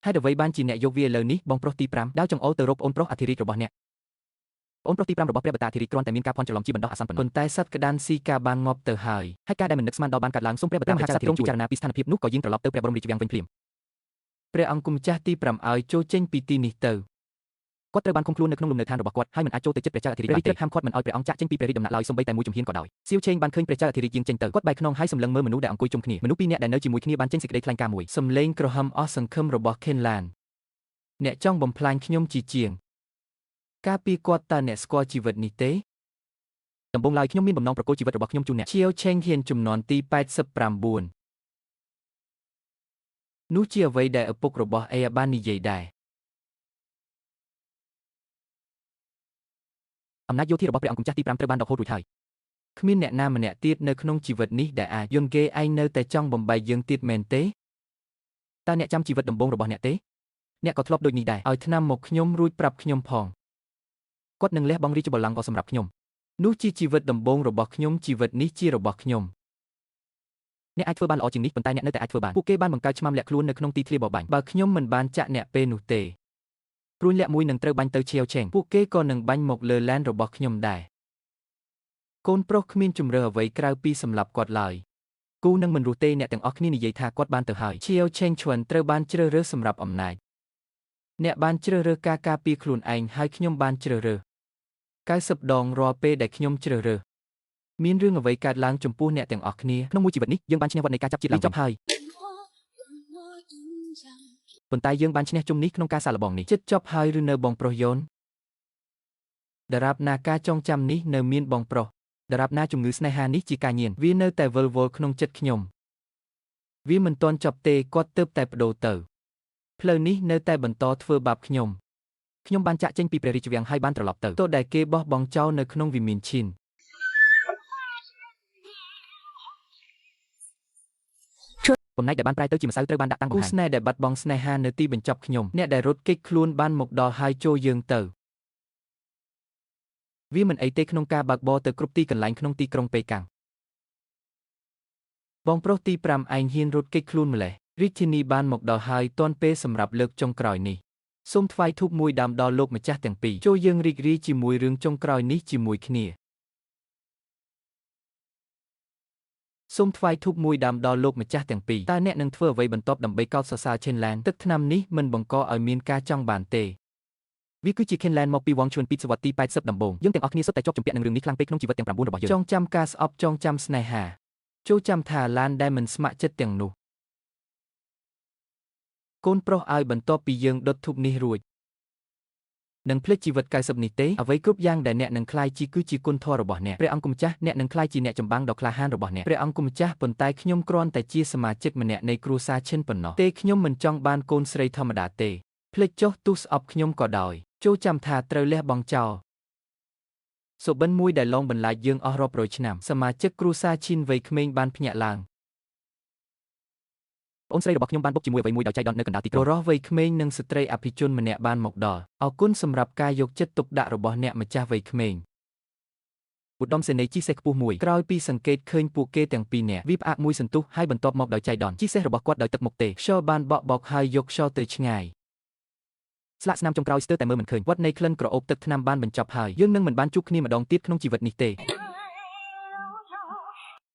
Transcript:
ហើយអ្វីបានជាអ្នកយកវាលើនេះបងប្រុសទី5ដាវចង្អុលទៅរកប្អូនប្រុសអធិរាជរបស់អ្នកប្អូនប្រុសទី5របស់ព្រះបតាអធិរាជគ្រាន់តែមានការភ័ន្តច្រឡំជាបណ្ដោះអាសន្នប៉ុណ្ណោះប៉ុន្តែសត្វក្តានស៊ីការបានងាប់ទៅហើយការដែលមិននឹកស្មានដល់បានកើតឡើងសូមព្រះបតាមហាក្សត្រទ្រង់ពិចារណាពីស្ថានភាពនោះក៏យាងត្រឡប់ទៅព្រះបរមរាជវាំងវិញភ្លាមព្រះអង្គគុំចាស់ទី5ឲ្យចូលចេញពីទីនេះទៅគាត់ត្រូវបានឃុំខ្លួននៅក្នុងលំនៅឋានរបស់គាត់ហើយមិនអាចចូលទៅជិតព្រះចៅអធិរាជបានទេព្រះរាជត្រូវហាមឃាត់មិនឲ្យព្រះអង្គចាក់ចេញពីព្រះរាជដំណាក់ឡើយសូម្បីតែមួយជំហានក៏ដោយសៀវឆេងបានឃើញព្រះចៅអធិរាជយាងចេញទៅគាត់បែកខ្នងហើយសម្លឹងមើលមនុស្សដែលអង្គុយជុំគ្នាមនុស្សពីរនាក់ដែលនៅជាមួយគ្នាបានចេញសេចក្តីថ្លែងការណ៍មួយសំឡេងក្រហមអស់សង្ឃឹមរបស់ខេនឡានអ្នកចង់បំផ្លាញខ្ញុំជាងការពីគាត់តើអ្នកស្គាល់ជីវិតនេះទេដំបូងឡើយខ្ញុំមានបំណងប្រកួតជីវិតរបស់ខ្ញុំជូនអ្នកឈៀវឆេងហ៊ានជំនាន់ទី89នោះជាអ្វីដែលឪពុករបស់អេបាននិយាយដែរអំណាចយោធារបស់ព្រះអង្គម្ចាស់ទី5ត្រូវបានដកហូតរួចហើយគ្មានអ្នកណាម្នាក់ទៀតនៅក្នុងជីវិតនេះដែលអាចយន់គេឯងនៅតែចង់បំបែកយើងទៀតមែនទេតើអ្នកចាំជីវិតដំបូងរបស់អ្នកទេអ្នកក៏ធ្លាប់ដូចនេះដែរឲ្យថ្នាំមកខ្ញុំរួចប្រាប់ខ្ញុំផងគាត់នឹងលះបង់រាជបល្ល័ង្កក៏សម្រាប់ខ្ញុំនោះជាជីវិតដំបូងរបស់ខ្ញុំជីវិតនេះជារបស់ខ្ញុំអ្នកអាចធ្វើបានល្អជាងនេះប៉ុន្តែអ្នកនៅតែអាចធ្វើបានពួកគេបានបង្កើតឆ្មាំលាក់ខ្លួននៅក្នុងទីធ្លាបបាញ់បើខ្ញុំមិនបានចាក់អ្នកពេលនោះទេព្រួញលាក់មួយនឹងត្រូវបាញ់ទៅឈៀវឆេងពួកគេក៏នឹងបាញ់មកលើឡានរបស់ខ្ញុំដែរកូនប្រុសគ្មានជំរឿអ្វីក្រៅពីសម្លាប់គាត់ឡើយគូនឹងមិនរស់ទេអ្នកទាំងអស់គ្នានិយាយថាគាត់បានទៅហើយឈៀវឆេងឈួនត្រូវបានជ្រើសរើសសម្រាប់អំណាចអ្នកបានជ្រើសរើសការការពារខ្លួនឯងហើយខ្ញុំបានជ្រើសរើស90ដងរាល់ពេលដែលខ្ញុំជ្រើសរើសមានរឿងអ្វីកើតឡើងចំពោះអ្នកទាំងអស់គ្នាក្នុងមួយជីវិតនេះយើងបានឈ្នះវត្តនៃការចាប់ជាតិឡើងចប់ហើយប៉ុន្តែយើងបានឈ្នះជុំនេះក្នុងការសាកល្បងនេះចិត្តចប់ហើយឬនៅបងប្រុសយូនដរាបណាការចងចាំនេះនៅមានបងប្រុសដរាបណាជំងឺស្នេហានេះជាការញៀនវានៅតែវិលវល់ក្នុងចិត្តខ្ញុំវាមិនទាន់ចប់ទេគាត់ទើបតែបដូរទៅផ្លូវនេះនៅតែបន្តធ្វើបាបខ្ញុំបានចាក់ចេញពីព្រះរាជវាំងហើយបានត្រឡប់ទៅទោះដែលគេបោះបង់ចោលនៅក្នុងវិមានឈិនបំណែកដែលបានប្រែទៅជាម្សៅត្រូវបានដាក់តាំងបង្ហាញគូស្នេហ៍ដែលបាត់បង់ស្នេហានៅទីបញ្ចប់ខ្ញុំអ្នកដែលរត់គេចខ្លួនបានមកដល់ហើយចូលយើងទៅវាមិនអីទេក្នុងការបើកបរទៅគ្រប់ទីកន្លែងក្នុងទីក្រុងប៉េកាំងបងប្រុសទី5ឯងហ៊ានរត់គេចខ្លួនម្លេះរាជធានីបានមកដល់ហើយទាន់ពេលសម្រាប់លើកចុងក្រោយនេះសូមថ្វាយធូបមួយដើមដល់លោកម្ចាស់ទាំងពីរចូលយើងរីករាយជាមួយរឿងចុងក្រោយនេះជាមួយគ្នាសូមថ្វាយធូបមួយដើមដល់លោកម្ចាស់ទាំងពីរតើអ្នកនឹងធ្វើអ្វីបន្ទាប់ដើម្បីកោតសរសើរ Chenlan ទឹកថ្នាំនេះមិនបង្កឲ្យមានការចង់បានទេវាគឺជា Chenlan មកពីវងឈួនពីសវត្សទី80ដំបូងយើងទាំងអស់គ្នាសុទ្ធតែជាប់ជំពាក់នឹងរឿងនេះខ្លាំងពេកក្នុងជីវិតទាំង9របស់យើងចងចាំការស្អប់ចងចាំស្នេហាចូលចាំថាឡានដែលមិនស្ម័គ្រចិត្តទាំងនោះកូនប្រុសឲ្យបន្ទាប់ពីយើងដុតធូបនេះរួចនឹងភ្លេចជីវិត90នេះទេអ្វីគ្រប់យ៉ាងដែលអ្នកនឹងក្លាយជាគឺជាគុណធម៌របស់អ្នកព្រះអង្គម្ចាស់អ្នកនឹងក្លាយជាអ្នកចម្បាំងដ៏ក្លាហានរបស់អ្នកព្រះអង្គម្ចាស់ប៉ុន្តែខ្ញុំគ្រាន់តែជាសមាជិកម្នាក់នៃគ្រួសារឈិនប៉ុណ្ណោះទេខ្ញុំមិនចង់បានកូនស្រីធម្មតាទេភ្លេចចុះទោះស្អប់ខ្ញុំក៏ដោយចូលចាំថាត្រូវលះបង់ចោលសុបិនមួយដែលឡងបន្លាចយើងអស់រាប់រយឆ្នាំសមាជិកគ្រួសារឈិនវ័យក្មេងបានភ្ញាក់ឡើងប្អូនស្រីរបស់ខ្ញុំបានបុកជាមួយអ្វីមួយដោយចៃដន្យនៅកណ្ដាលទីក្រុងបុរសវ័យក្មេងនិងស្ត្រីអភិជនម្នាក់បានមកដល់អរគុណសម្រាប់ការយកចិត្តទុកដាក់របស់អ្នកម្ចាស់វ័យក្មេងឧត្តមសេនីយ៍ជិះសេះខ្ពស់មួយក្រោយពីសង្កេតឃើញពួកគេទាំងពីរនាក់វាផ្អាកមួយសន្ទុះហើយបន្ទាប់មកដោយចៃដន្យជិះសេះរបស់គាត់ដោយទឹកមុខទេខ្យល់បានបក់បោកហើយយកខ្យល់ទៅឆ្ងាយស្លាកស្នាមចុងក្រោយស្ទើរតែមើលមិនឃើញវត្តនៃក្លិនក្រអូបទឹកថ្នាំបានបញ្ចប់ហើយយើងនឹងមិនបានជួបគ្នាម្ដងទៀតក្នុងជីវិតនេះទេ